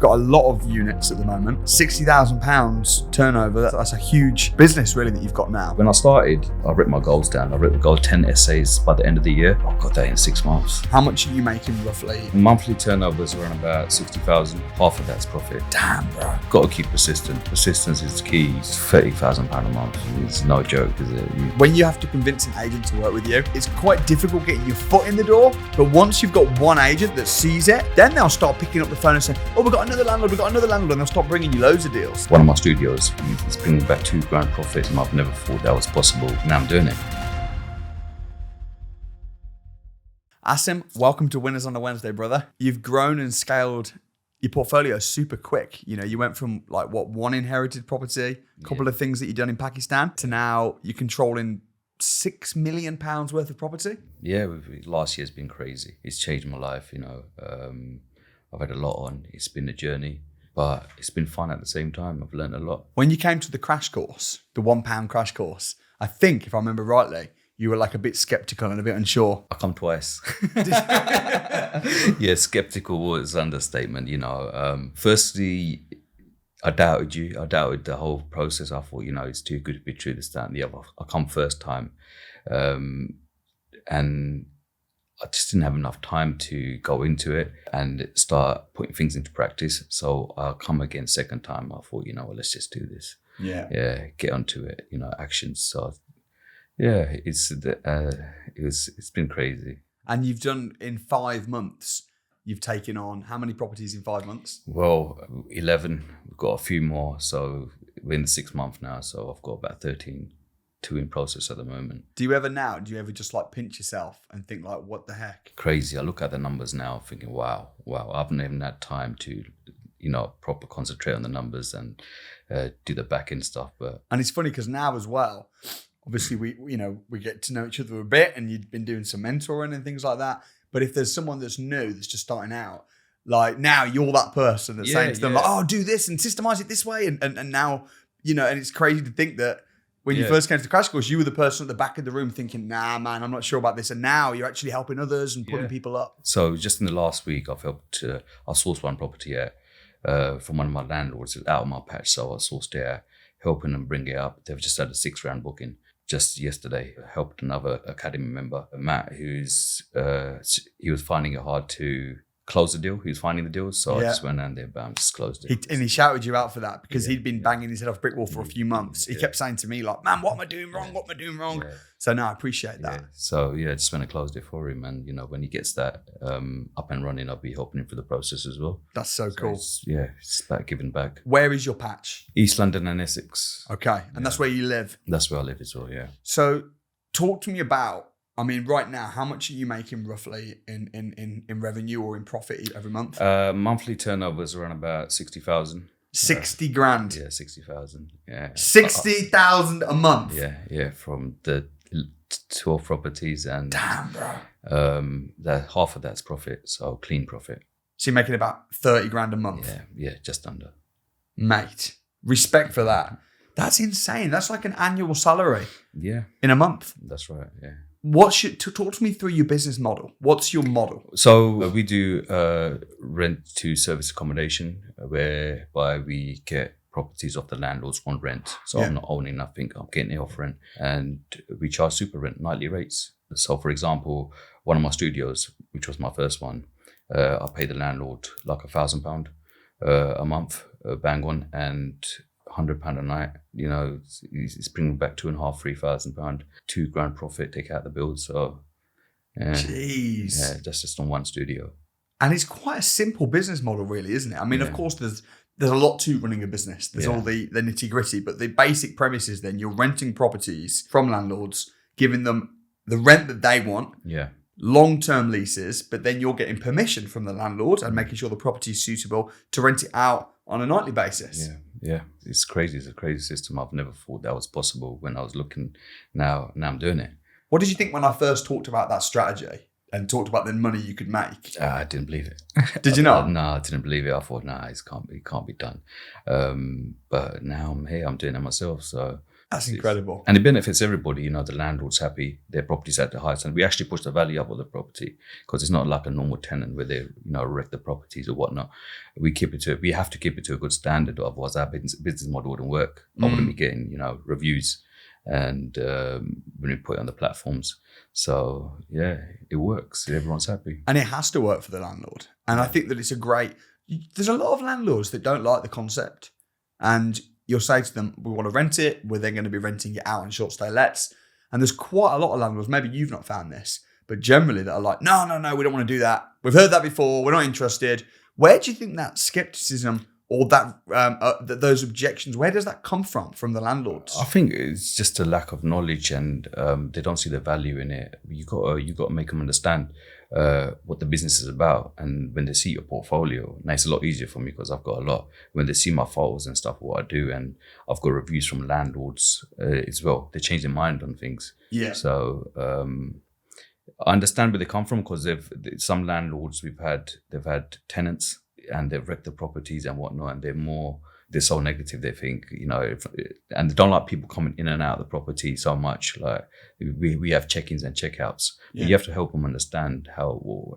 got a lot of units at the moment. £60,000 turnover. That's a huge business really that you've got now. When I started, I wrote my goals down. I wrote the goal 10 essays by the end of the year. I got that in 6 months. How much are you making roughly? Monthly turnovers around about 60,000. Half of that's profit. Damn, bro. Got to keep persistent. Persistence is key. It's £30,000 a month. It's no joke, is it? When you have to convince an agent to work with you, it's quite difficult getting your foot in the door. But once you've got one agent that sees it, then they'll start picking up the phone and saying, oh, we've got another landlord, and they'll start bringing you loads of deals. One of my studios is bringing back £2,000 profit, and I've never thought that was possible. Now I'm doing it. Asim, welcome to Winners on a Wednesday, brother. You've grown and scaled your portfolio super quick. You know, you went from like one inherited property, a couple of things that you've done in Pakistan, to now you're controlling £6 million worth of property. Yeah, last year's been crazy. It's changed my life, I've had a lot on. It's been a journey, but it's been fun at the same time. I've learned a lot. When you came to the crash course, the £1 crash course, I think, if I remember rightly, you were like a bit skeptical and a bit unsure. I come twice. Yeah, skeptical was understatement, Firstly, I doubted you. I doubted the whole process. I thought, it's too good to be true, this, that, and the other. I come first time. And I just didn't have enough time to go into it and start putting things into practice. So I'll come again second time. I thought, let's just do this. Yeah, get onto it, actions. So yeah, it's been crazy. And you've done in 5 months, you've taken on how many properties in 5 months? Well, 11. We've got a few more. So we're in the 6th month now. So I've got about 13, 2 in process at the moment. Do you ever just like pinch yourself and think like, what the heck? Crazy. I look at the numbers now thinking, wow, I haven't even had time to, proper concentrate on the numbers and do the back end stuff. And it's funny because now as well, obviously we get to know each other a bit and you've been doing some mentoring and things like that. But if there's someone that's new, that's just starting out, like now you're that person that's saying to them, like, oh, do this and systemize it this way. And now, and it's crazy to think that when you first came to the crash course, you were the person at the back of the room thinking, nah, man, I'm not sure about this. And now you're actually helping others and putting people up. So just in the last week, I sourced one property from one of my landlords out of my patch. So I sourced it, helping them bring it up. They've just had a 6-round booking. Just yesterday, I helped another academy member, Matt, he was finding it hard to close the deal. He was finding the deals, so I just went down there, bam, just closed it. And he shouted you out for that because he'd been banging his head off brick wall for a few months. He kept saying to me like, man, what am I doing wrong? What am I doing wrong? So no, I appreciate that. Yeah. So just went and closed it for him. And, when he gets that up and running, I'll be helping him through the process as well. That's so cool. It's about giving back. Where is your patch? East London and Essex. Okay. And that's where you live? That's where I live as well, yeah. So talk to me about, right now, how much are you making roughly in revenue or in profit every month? Monthly turnovers around about 60,000. 60 grand? Yeah, 60,000. Yeah. 60,000 a month? Yeah. From the 12 properties and damn, bro. Half of that's profit, so clean profit. So you're making about 30 grand a month? Yeah, just under. Mate, respect for that. That's insane. That's like an annual salary. Yeah. In a month. That's right, yeah. Talk to me through your business model. What's your model? So we do rent to service accommodation, whereby we get properties off the landlords on rent. So I'm not owning nothing, I'm getting it off rent. And we charge super rent, nightly rates. So for example, one of my studios, which was my first one, I pay the landlord like £1,000 a month, bang on, and £100 a night. It's bringing back £2,500, £3,000, £2,000 profit, take out the bills. So jeez. Yeah, that's just on one studio. And it's quite a simple business model, really, isn't it? Of course, there's a lot to running a business. There's all the nitty gritty, but the basic premise is then you're renting properties from landlords, giving them the rent that they want. Yeah. Long-term leases, but then you're getting permission from the landlord and making sure the property is suitable to rent it out on a nightly basis. Yeah. It's crazy. It's a crazy system. I've never thought that was possible when I was looking. Now I'm doing it. What did you think when I first talked about that strategy and talked about the money you could make? I didn't believe it. Did you not? No, I didn't believe it. I thought, it can't be done. But now I'm here. I'm doing it myself. So. That's incredible. And it benefits everybody. You know, the landlord's happy, their property's at the highest, and we actually push the value up of the property because it's not like a normal tenant where they, you know, wreck the properties or whatnot. We have to keep it to a good standard, otherwise our business model wouldn't work. I wouldn't be getting, you know, reviews and when we put it on the platforms. So yeah, it works. Everyone's happy. And it has to work for the landlord. And I think that there's a lot of landlords that don't like the concept. And you'll say to them, we want to rent it. We're then going to be renting it out on short stay lets. And there's quite a lot of landlords, maybe you've not found this, but generally that are like, no, we don't want to do that. We've heard that before. We're not interested. Where do you think that skepticism or that those objections, where does that come from the landlords? I think it's just a lack of knowledge, and they don't see the value in it. You got to make them understand what the business is about, and when they see your portfolio, now it's a lot easier for me because I've got a lot. When they see my photos and stuff, what I do, and I've got reviews from landlords as well. They change their mind on things. Yeah. So I understand where they come from because some landlords they've had tenants and they've wrecked the properties and whatnot, and they're so negative. They think, you know, and they don't like people coming in and out of the property so much. Like we have check-ins and check-outs. Yeah. You have to help them understand how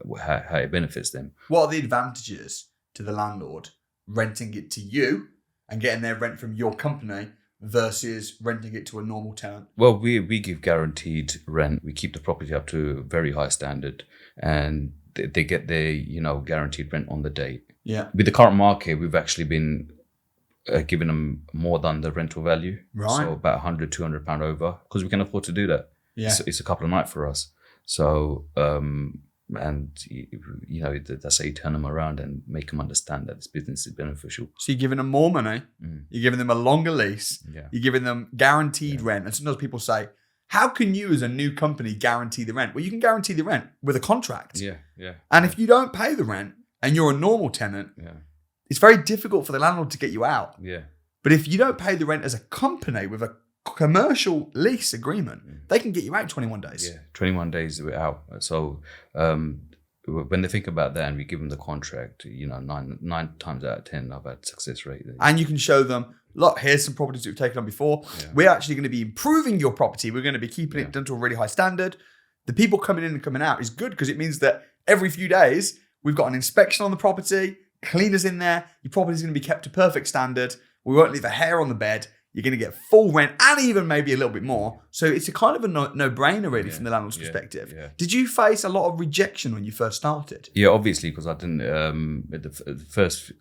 it benefits them. What are the advantages to the landlord renting it to you and getting their rent from your company versus renting it to a normal tenant? Well, we give guaranteed rent. We keep the property up to a very high standard, and they get their, you know, guaranteed rent on the date. Yeah. With the current market, we've actually been giving them more than the rental value. Right. So about £100-200 over, because we can afford to do that. Yeah. It's a couple of nights for us. So, and you know, that's how you turn them around and make them understand that this business is beneficial. So you're giving them more money. You're giving them a longer lease. Yeah. You're giving them guaranteed rent. And sometimes people say, how can you as a new company guarantee the rent? Well, you can guarantee the rent with a contract. Yeah. And if you don't pay the rent and you're a normal tenant, it's very difficult for the landlord to get you out. Yeah. But if you don't pay the rent as a company with a commercial lease agreement, they can get you out in 21 days. Yeah, 21 days we're out. So when they think about that and we give them the contract, you know, nine times out of 10, I've had success rate. And you can show them, look, here's some properties that we've taken on before. Yeah. We're actually going to be improving your property. We're going to be keeping it done to a really high standard. The people coming in and coming out is good because it means that every few days we've got an inspection on the property, cleaners in there. Your property's going to be kept to perfect standard. We won't leave a hair on the bed. You're going to get full rent and even maybe a little bit more. So it's a kind of a no-brainer really from the landlord's perspective. Yeah. Did you face a lot of rejection when you first started? Yeah, obviously, because I didn't, the first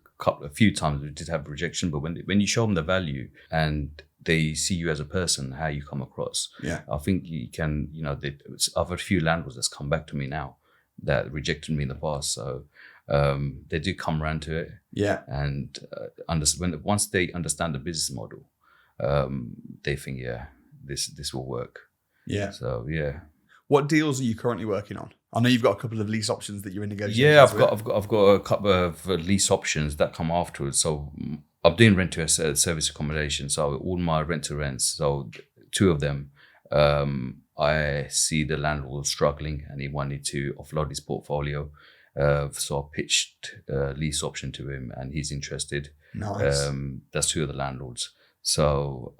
few times we did have rejection, but when you show them the value and they see you as a person, how you come across, I think you can, you know, I've had a few landlords that's come back to me now that rejected me in the past. So they do come around to it. Yeah. And once they understand the business model, they think, this will work. Yeah. So yeah. What deals are you currently working on? I know you've got a couple of lease options that you're in negotiations. Yeah, I've got a couple of lease options that come afterwards. So I'm doing rent to service accommodation. So all my rent to rents. So 2 of them, I see the landlord struggling and he wanted to offload his portfolio. So I pitched a lease option to him and he's interested. Nice. That's 2 of the landlords. So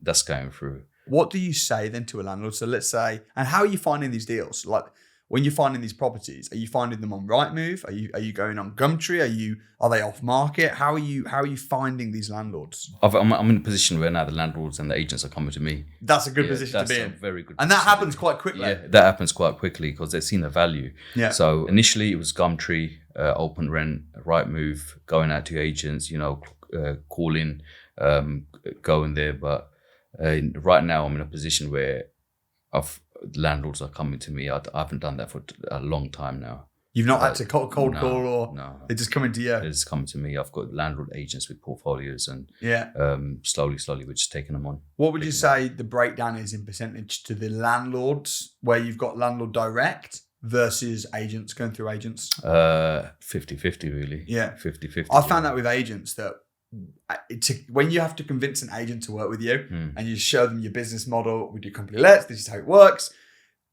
that's going through. What do you say then to a landlord? So let's say, and how are you finding these deals? Like when you're finding these properties, are you finding them on Rightmove? Are you going on Gumtree? Are they off market? How are you finding these landlords? I'm in a position where now the landlords and the agents are coming to me. That's a good position to be in. Very good. And that happens quite quickly. Yeah, that happens quite quickly because they've seen the value. Yeah. So initially it was Gumtree, Open Rent, Rightmove, going out to agents, you know, calling, going there. But right now I'm in a position where landlords are coming to me. I haven't done that for a long time now. You've not had to cold call or no. They're just coming to you? They're just coming to me. I've got landlord agents with portfolios and slowly we're just taking them on. What would you say the breakdown is in percentage to the landlords where you've got landlord direct versus agents, going through agents? 50-50 really. Yeah. 50-50. I found that with agents that when you have to convince an agent to work with you and you show them your business model, we do company lets, this is how it works,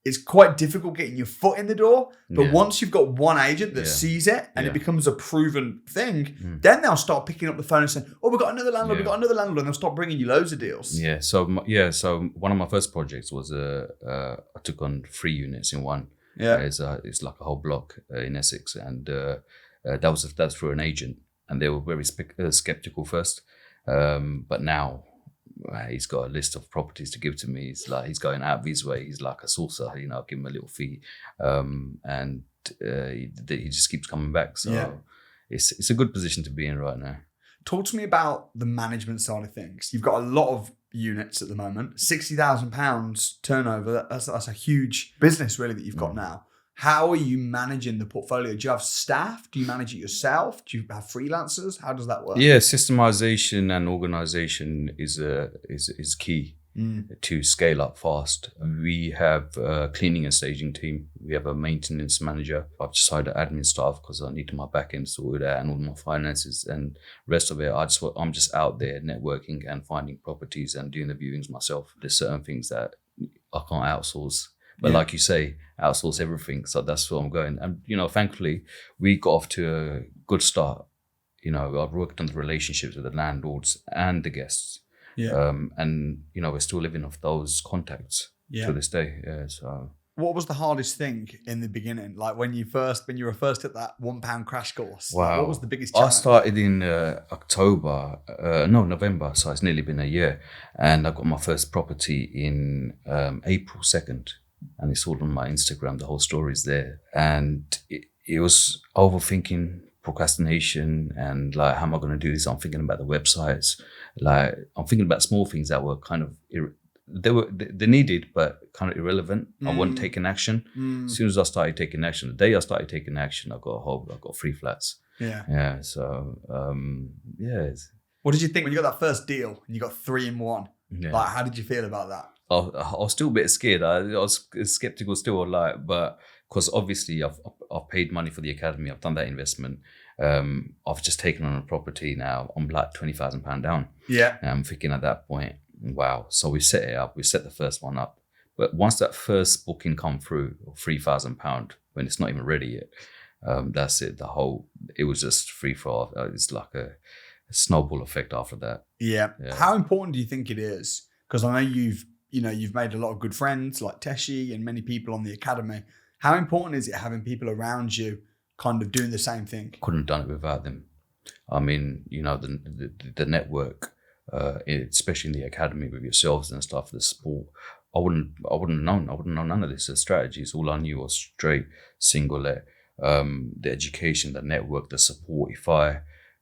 it's quite difficult getting your foot in the door. But Yeah. once you've got one agent that Yeah. sees it and it Yeah. becomes a proven thing, then they'll start picking up the phone and saying, "Oh, we've got another landlord, we've got another landlord," and they'll start bringing you loads of deals. Yeah. So one of my first projects was I took on 3 units in one. Yeah. It's like a whole block in Essex, and that was through an agent, and they were very skeptical first, but now he's got a list of properties to give to me. It's like he's going out of his way. He's like a saucer, I'll give him a little fee, and he just keeps coming back. So it's a good position to be in right now. Talk to me about the management side of things. You've got a lot of units at the moment, £60,000 turnover. That's a huge business really that you've got now. How are you managing the portfolio? Do you have staff? Do you manage it yourself? Do you have freelancers? How does that work? Yeah, systemization and organization is key to scale up fast. We have a cleaning and staging team. We have a maintenance manager. I've just hired admin staff because I need my back end sorted out and all my finances and rest of it. I'm just out there networking and finding properties and doing the viewings myself. There's certain things that I can't outsource. But like you say, outsource everything. So that's where I'm going. And, thankfully, we got off to a good start. I've worked on the relationships with the landlords and the guests. Yeah. And, we're still living off those contacts to this day. Yeah, so. What was the hardest thing in the beginning? Like when you were first at that £1 crash course? Wow. Like what was the biggest challenge? I started in November. So it's nearly been a year. And I got my first property in April 2nd. And it's all on my Instagram. The whole story is there. And it was overthinking, procrastination, and like, how am I going to do this? I'm thinking about the websites. Like, I'm thinking about small things that were kind of, they needed, but kind of irrelevant. I wasn't taking action. As soon as I started taking action, the day I started taking action, I got 3 flats. Yeah. Yeah. So, What did you think when you got that first deal and you got 3 in 1? Yeah. Like, how did you feel about that? I was still a bit scared. I was skeptical still, but because obviously I've paid money for the academy. I've done that investment. I've just taken on a property now. I'm like £20,000 down. Yeah. And I'm thinking at that point, wow. So we set it up. We set the first one up. But once that first booking come through, £3,000, when it's not even ready yet, that's it. It was just free for all. It's like a snowball effect after that. Yeah. How important do you think it is? Because I know you've made a lot of good friends like Teshi and many people on the academy. How important is it having people around you kind of doing the same thing? Couldn't have done it without them. I mean, the network, especially in the academy with yourselves and stuff, the sport, I wouldn't have known none of this. The strategies, all I knew was straight, single let, the education, the network, the support. If I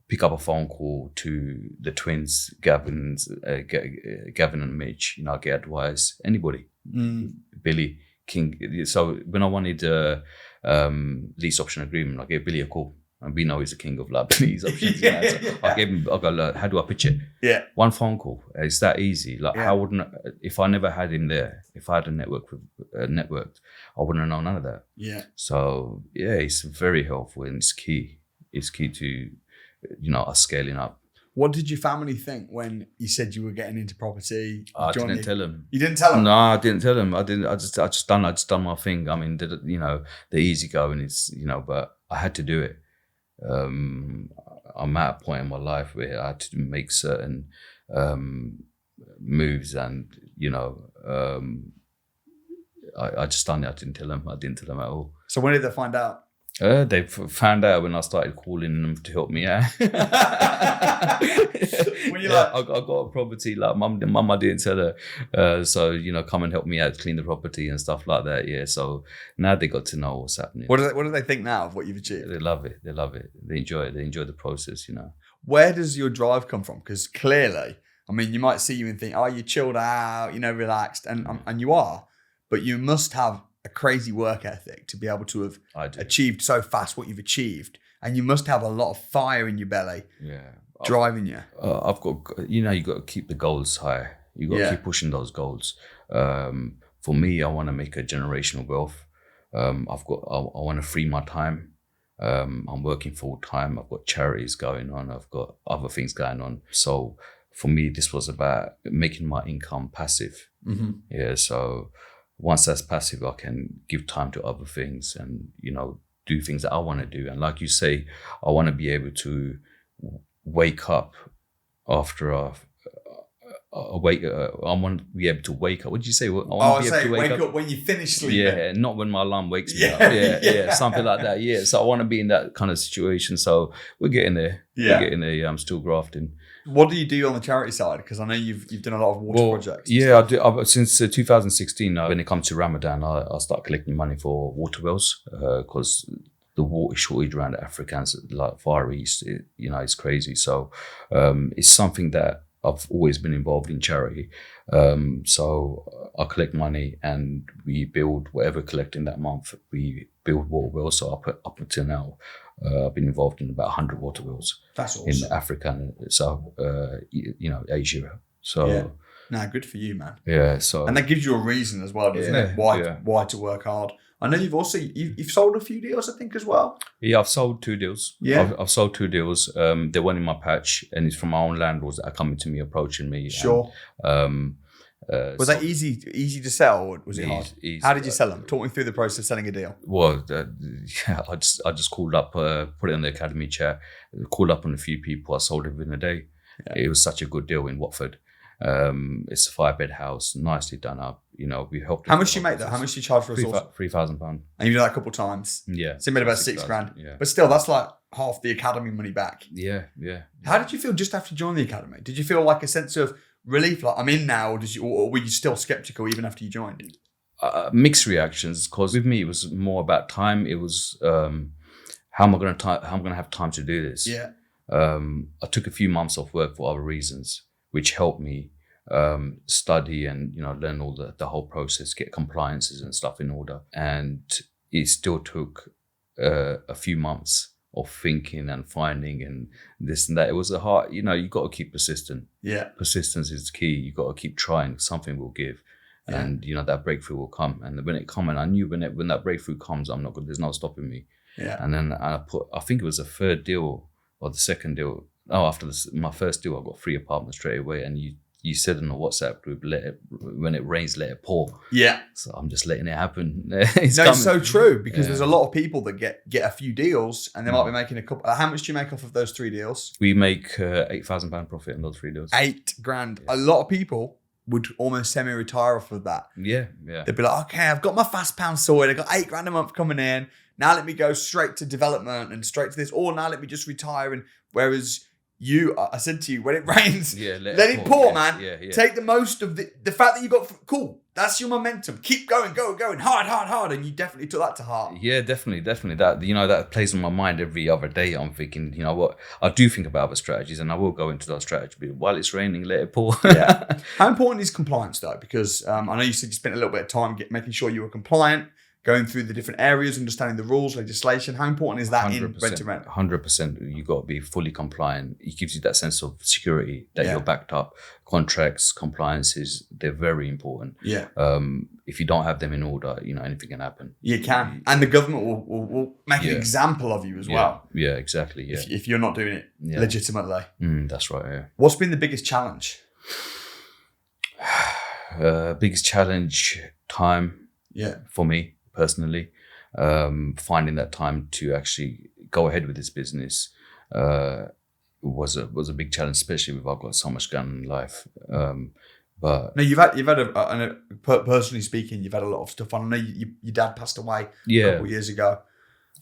pick up a phone call to the twins, Gavin and Mitch, I get advice. Anybody, Billy, King. So when I wanted a lease option agreement, I gave Billy a call. And we know he's the king of like lease options. So I go, look, how do I pitch it? Yeah. One phone call. It's that easy. Like, how wouldn't, if I never had him there, if I had a networked, I wouldn't have known none of that. Yeah. So yeah, it's very helpful and it's key. It's key to, us scaling up. What did your family think when you said you were getting into property? I didn't tell them. You didn't tell them? No, I didn't tell them. I didn't. I just done my thing. I mean, the easy going is, but I had to do it. I'm at a point in my life where I had to make certain moves, and I just done it. I didn't tell them. I didn't tell them at all. So when did they find out? They found out when I started calling them to help me out. When you I got a property, like mum, I didn't tell her. So, come and help me out, clean the property and stuff like that. Yeah. So now they got to know what's happening. What do they think now of what you've achieved? They love it. They love it. They enjoy it. They enjoy the process, Where does your drive come from? Because clearly, I mean, you might see you and think, oh, you're chilled out, relaxed. And you are. But you must have a crazy work ethic to be able to have achieved so fast what you've achieved, and you must have a lot of fire in your belly, driving you. I've got, you got to keep the goals high. You got to keep pushing those goals. For me, I want to make a generational wealth. I want to free my time. I'm working full time. I've got charities going on. I've got other things going on. So for me, this was about making my income passive. Mm-hmm. Yeah. So. once that's passive, I can give time to other things and, do things that I want to do. And like you say, I want to be able to wake up after I want to be able to wake up. What did you say? I want to be able to wake up when you finish sleeping. Yeah, not when my alarm wakes me up. Yeah, something like that. Yeah, so I want to be in that kind of situation. So we're getting there. Yeah. We're getting there. I'm still grafting. What do you do on the charity side? Because I know you've done a lot of water projects. Yeah, I do. Since 2016, when it comes to Ramadan, I start collecting money for water wells because the water shortage around Africa and like Far East, it's crazy. So it's something that I've always been involved in charity. So I collect money and we build whatever collecting that month. We build water wells. So up until now, I've been involved in about 100 water wells. That's awesome. In Africa and Asia. So good for you, man. Yeah. So and that gives you a reason as well, doesn't it? Why to work hard. I know you've also you've sold a few deals, I think, as well. Yeah, I've sold 2 deals. Yeah, I've sold 2 deals. They're one in my patch, and it's from my own landlords that are coming to me, approaching me. Sure. And, was that easy to sell, or was it hard? Easy. How did you sell them? Talk me through the process of selling a deal. Well, I just called up, put it on the academy chat, called up on a few people. I sold it within a day. Yeah. It was such a good deal in Watford. It's a 5-bed house, nicely done up. We helped. How much do you make though? How much do you charge for a source? £3,000. And you do that a couple of times. Yeah. So you made about 6 grand. Yeah. But still, that's like half the academy money back. Yeah. How did you feel just after joining the academy? Did you feel like a sense of relief, like I'm in now, or were you still skeptical even after you joined? Mixed reactions, because with me it was more about time. It was how am I going to have time to do this? Yeah. I took a few months off work for other reasons, which helped me study and learn all the whole process, get compliances and stuff in order. And it still took a few months of thinking and finding and this and that. It was a hard, you got to keep persistent. Yeah. Persistence is key. You got to keep trying. Something will give. Yeah. And that breakthrough will come. And when it comes, and I knew when that breakthrough comes, I'm not good. There's no stopping me. Yeah. And then I think it was the 3rd deal or the 2nd deal. Oh, after my first deal, I got 3 apartments straight away. And you said in the WhatsApp group, when it rains, let it pour. Yeah. So I'm just letting it happen. It's so true, because there's a lot of people that get a few deals and they might be making a couple. How much do you make off of those 3 deals? We make £8,000 profit on those 3 deals. 8 grand. Yeah. A lot of people would almost semi-retire off of that. Yeah. They'd be like, okay, I've got my fast pound sorted. I've got 8 grand a month coming in. Now let me go straight to development and straight to this. Or now let me just retire. And whereas I said to you, when it rains, let it pour, man. Yeah. Take the most of the fact that you got, cool. That's your momentum. Keep going, going, hard. And you definitely took that to heart. Yeah, definitely. That, that plays on my mind every other day. I'm thinking, what, I do think about other strategies and I will go into those strategies, but while it's raining, let it pour. Yeah. How important is compliance though? Because I know you said you spent a little bit of time making sure you were compliant, going through the different areas, understanding the rules, legislation. How important is that 100%, in rent to rent? 100%. You got to be fully compliant. It gives you that sense of security that you're backed up. Contracts, compliances, they're very important. Yeah. If you don't have them in order, anything can happen. You can. And the government will make an example of you as well. Yeah, exactly. Yeah. If you're not doing it legitimately. That's right, yeah. What's been the biggest challenge? Biggest challenge, time. Yeah. For me. Personally, finding that time to actually go ahead with this business was a big challenge, especially if I've got so much going on in life. But no, you've had personally speaking, you've had a lot of stuff on. I know your dad passed away a couple of years ago.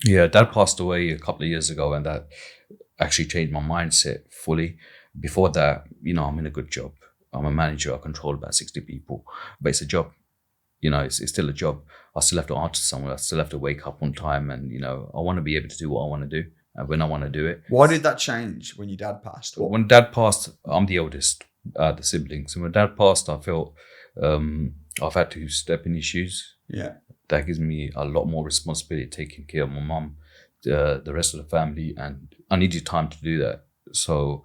Yeah, dad passed away a couple of years ago, and that actually changed my mindset fully. Before that, I'm in a good job. I'm a manager. I control about 60 people, but it's a job. It's still a job. I still have to answer someone. I still have to wake up on time, and I want to be able to do what I want to do when I want to do it. Why did that change when your dad passed? When dad passed, I'm the oldest, the siblings. And when dad passed, I felt I've had to step in his shoes. Yeah, that gives me a lot more responsibility, taking care of my mum, the rest of the family, and I needed time to do that. So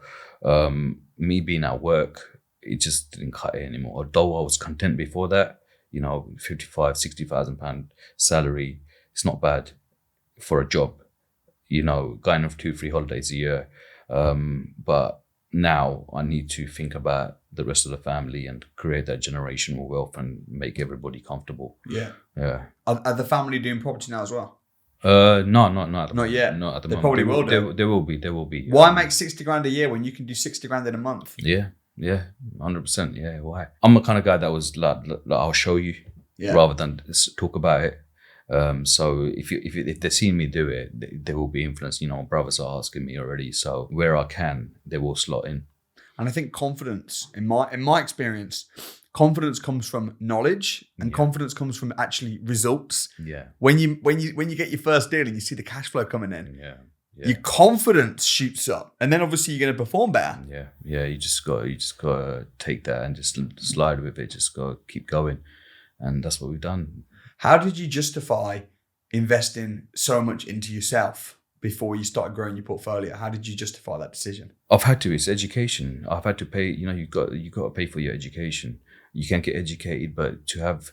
me being at work, it just didn't cut it anymore. Although I was content before that. 55, 60,000 pound salary. It's not bad for a job, going off 2-3 holidays a year. But now I need to think about the rest of the family and create that generational wealth and make everybody comfortable. Yeah. Yeah. Are the family doing property now as well? No, not Not yet. Not at the They moment. probably will do. There will be. Why make 60 grand a year when you can do 60 grand in a month? Yeah, 100%. Yeah, why? I'm the kind of guy that was like I'll show you rather than talk about it. So if they see me do it, they will be influenced. My brothers are asking me already. So where I can, they will slot in. And I think confidence, in my experience, confidence comes from knowledge, and confidence comes from actually results. Yeah. When you get your first deal and you see the cash flow coming in, your Yeah. confidence shoots up, and then obviously you're going to perform better. Yeah. You just got to take that and just slide with it. Just got to keep going, and that's what we've done. How did you justify investing so much into yourself before you started growing your portfolio? How did you justify that decision? I've had to. It's education. I've had to pay. You got to pay for your education. You can get educated, but to have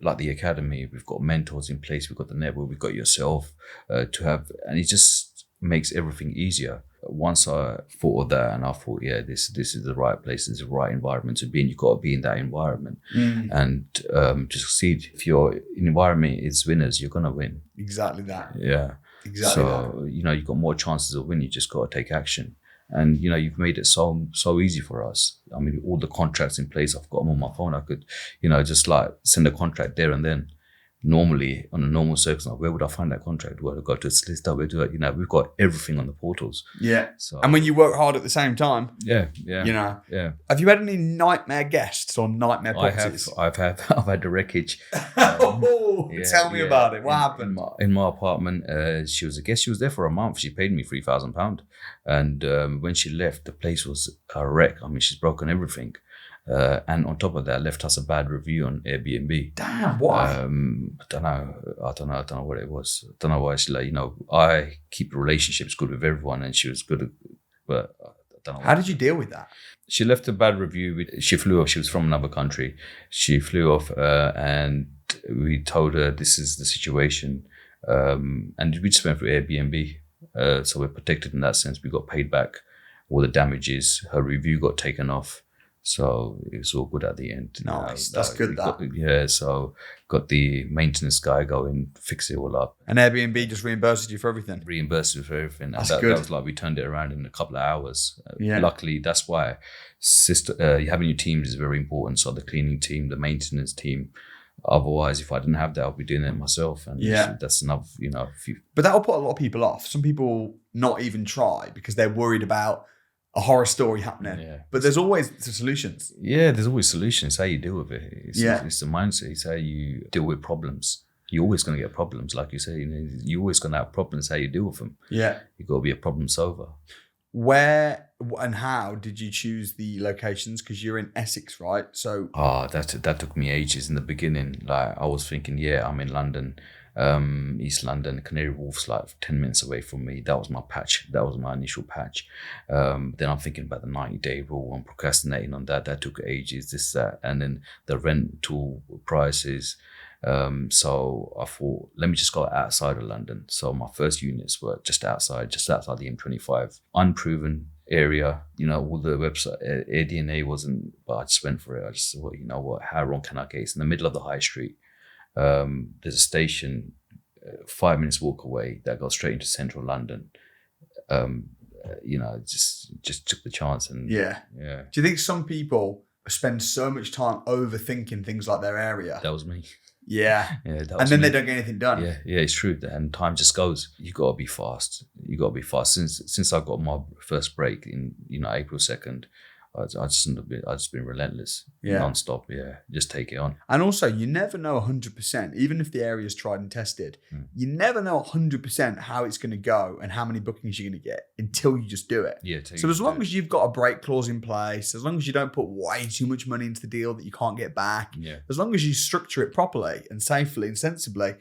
like the academy, we've got mentors in place. We've got the network. We've got yourself to have, and it just makes everything easier. Once I thought of that, and I thought, this is the right place. This is the right environment to be in. You've got to be in that environment, and to succeed. If your environment is winners, you're gonna win. Exactly that. Yeah. Exactly. So you've got more chances of winning. You just got to take action. And you've made it so easy for us. I mean, all the contracts in place, I've got them on my phone. I could, just like send a contract there and then. Normally, on a normal circumstance, where would I find that contract? Where do I go to a solicitor? Where do I, we've got everything on the portals. Yeah. So, and when you work hard at the same time, yeah. Have you had any nightmare guests or nightmare properties? I've had the wreckage. Tell me about it. What happened? In my apartment, she was a guest. She was there for a month. She paid me £3,000. And when she left, the place was a wreck. I mean, she's broken everything. And on top of that, left us a bad review on Airbnb. Damn, why? I don't know what it was. I don't know why. She I keep relationships good with everyone, and she was good, but I don't know. How did you deal with that? She left a bad review. She flew off. She was from another country. She flew off, and we told her this is the situation. And we just went through Airbnb, so we're protected in that sense. We got paid back all the damages. Her review got taken off. So it was all good at the end. Nice. That's good, so got the maintenance guy go and fix it all up. And Airbnb just reimburses you for everything? Reimbursed you for everything. That's good. That was like we turned it around in a couple of hours. Yeah. Luckily, that's why having your teams is very important. So the cleaning team, the maintenance team. Otherwise, if I didn't have that, I'll be doing it myself. And that's enough, But that'll put a lot of people off. Some people not even try because they're worried about a horror story happening. Yeah. But there's always solutions. Yeah, there's always solutions. How you deal with it. It's the mindset. It's how you deal with problems. You're always going to get problems. Like you say, you're always going to have problems. How you deal with them. Yeah. You've got to be a problem solver. Where and how did you choose the locations? Because you're in Essex, right? So that took me ages in the beginning. Like I was thinking, I'm in London. East London, Canary Wharf's like 10 minutes away from me. That was my patch. That was my initial patch. Then I'm thinking about the 90-day rule. I'm procrastinating on that. That took ages, this, that. And then the rental prices. So I thought, let me just go outside of London. So my first units were just outside the M25. Unproven area, all the website, AirDNA wasn't, but I just went for it. I just thought, how wrong can I get? It's in the middle of the high street. There's a station 5 minutes walk away that goes straight into central London. Just took the chance. And do you think some people spend so much time overthinking things like their area? That was me. Yeah. And then they don't get anything done. Yeah, it's true. And time just goes. You got to be fast. Since I got my first break in April 2nd, I just been relentless, non-stop. Just take it on. And also, you never know 100%, even if the area is tried and tested, you never know 100% how it's going to go and how many bookings you're going to get until you just do it. So as long as you've got a break clause in place, as long as you don't put way too much money into the deal that you can't get back, as long as you structure it properly and safely and sensibly,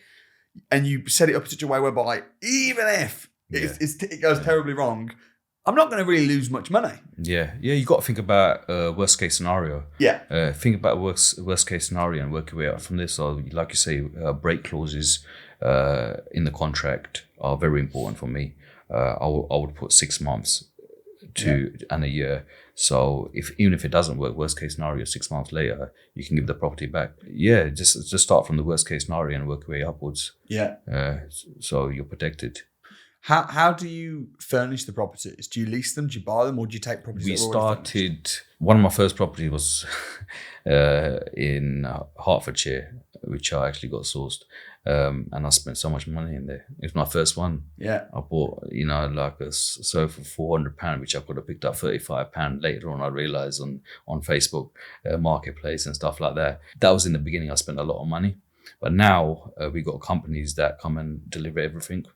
and you set it up in such a way whereby even if it goes terribly wrong, I'm not going to really lose much money. Yeah. You got to think about worst case scenario. Think about worst case scenario and work your way out from this. So, like you say, break clauses in the contract are very important for me. I would put 6 months and a year. So even if it doesn't work, worst case scenario, 6 months later, you can give the property back. Yeah, just start from the worst case scenario and work your way upwards. Yeah. So you're protected. How do you furnish the properties? Do you lease them? Do you buy them? Or do you take properties? We that are already started, one of my first properties was in Hertfordshire, which I actually got sourced. And I spent so much money in there. It was my first one. Yeah. I bought, like a sofa for £400, which I could have picked up £35 later on. I realized on Facebook Marketplace and stuff like that. That was in the beginning. I spent a lot of money. But now we got companies that come and deliver everything.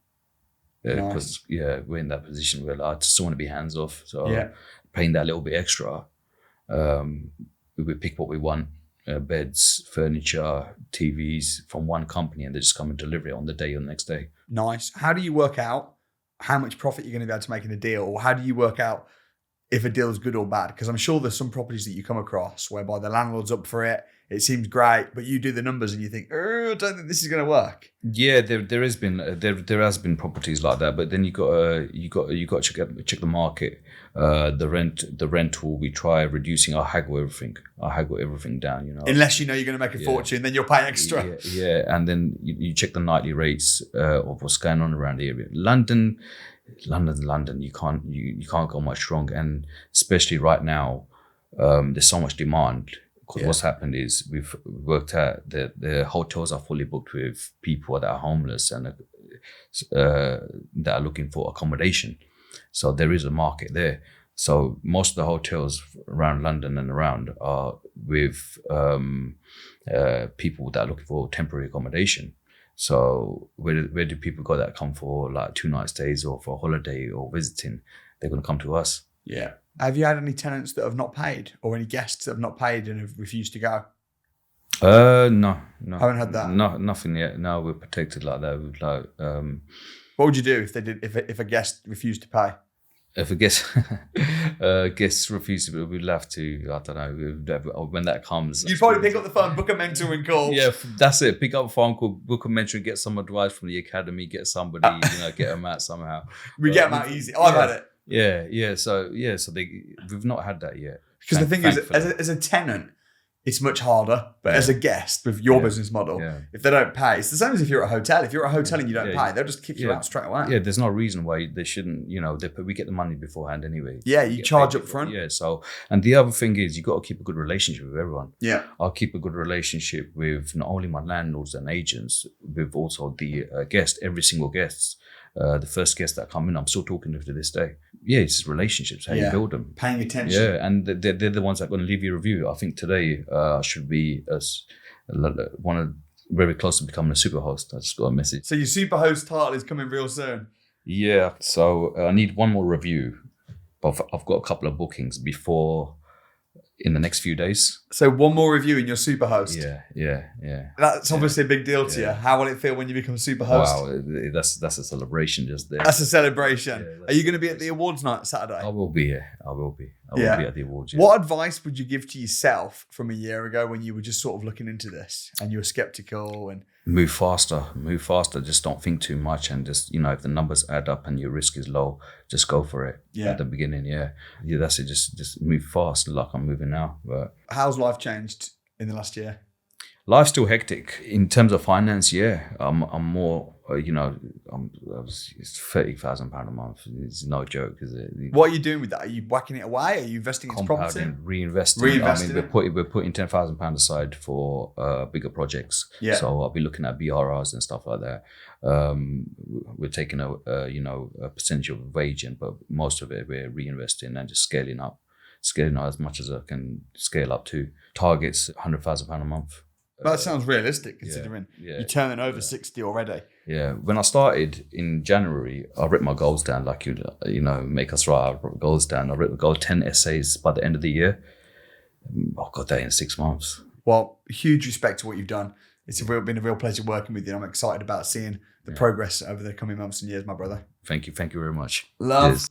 Because we're in that position where I just want to be hands off. So paying that little bit extra, we pick what we want. Beds, furniture, TVs from one company, and they just come and deliver it on the day or the next day. Nice. How do you work out how much profit you're going to be able to make in a deal? Or how do you work out if a deal is good or bad? Because I'm sure there's some properties that you come across whereby the landlord's up for it, it seems great, but you do the numbers and you think, I don't think this is going to work. Yeah, there has been properties like that, but then you got to check the market. The rental, we try reducing. I haggle everything down. Unless you know you're going to make a fortune, then you'll pay extra. Yeah, and then you check the nightly rates of what's going on around the area. London. You can't go much wrong, and especially right now, there's so much demand. Because what's happened is we've worked out that the hotels are fully booked with people that are homeless and that are looking for accommodation. So there is a market there. So most of the hotels around London and around are with people that are looking for temporary accommodation. So where do people go that come for like 2 night stays or for a holiday or visiting? They're going to come to us. Yeah. Have you had any tenants that have not paid, or any guests that have not paid and have refused to go? No. Haven't had that. No, nothing yet. No, we're protected like that. What would you do if they did? If a guest refused to pay? If a guest refused to, we'd have to. I don't know when that comes. You'd probably pick up the phone, book a mentor, and call. Yeah, that's it. Pick up a phone call, book a mentor, and get some advice from the academy. Get somebody, get them out somehow. We get them out easy. I've had it. Yeah. So we've not had that yet. Because the thing is, as a tenant, it's much harder. But as a guest with your business model, if they don't pay, it's the same as if you're at a hotel. If you're at a hotel and you don't pay, they'll just kick you out straight away. Yeah, there's no reason why they shouldn't. We get the money beforehand anyway. Yeah, you charge up front. Yeah. So, and the other thing is, you got to keep a good relationship with everyone. Yeah. I'll keep a good relationship with not only my landlords and agents, with also the guest, every single guest. The first guest that come in, I'm still talking to this day. Yeah, it's relationships, how you build them. Paying attention. Yeah, and they're the ones that are going to leave you a review. I think today I should be very close to becoming a super host. I just got a message. So your super host title is coming real soon. Yeah, so I need one more review, but I've got a couple of bookings in the next few days. So one more review and you're super host. Yeah. That's obviously a big deal to you. How will it feel when you become super host? Wow, that's a celebration just there. That's a celebration. Are you going to be at the awards night Saturday? I will be here. I will be at the awards. Yeah. What advice would you give to yourself from a year ago when you were just sort of looking into this and you were skeptical and... Move faster. Just don't think too much, and just, if the numbers add up and your risk is low, just go for it at the beginning. Yeah, that's it. Just move fast, like I'm moving now. But how's life changed in the last year? Life's still hectic in terms of finance. Yeah, I'm more. It's £30,000 a month. It's no joke, is it? What are you doing with that? Are you whacking it away? Are you investing into property? Reinvesting. I mean, we're putting £10,000 aside for bigger projects. Yeah. So I'll be looking at BRRs and stuff like that. We're taking a percentage of wage in, but most of it we're reinvesting and just scaling up as much as I can scale up to. Targets £100,000 a month. That sounds realistic considering you're turning over 60 already. Yeah. When I started in January, I wrote my goals down like make us write our goals down. I wrote the goal 10 essays by the end of the year. I got that in 6 months. Well, huge respect to what you've done. It's been a real pleasure working with you. I'm excited about seeing the progress over the coming months and years, my brother. Thank you very much. Love. Cheers.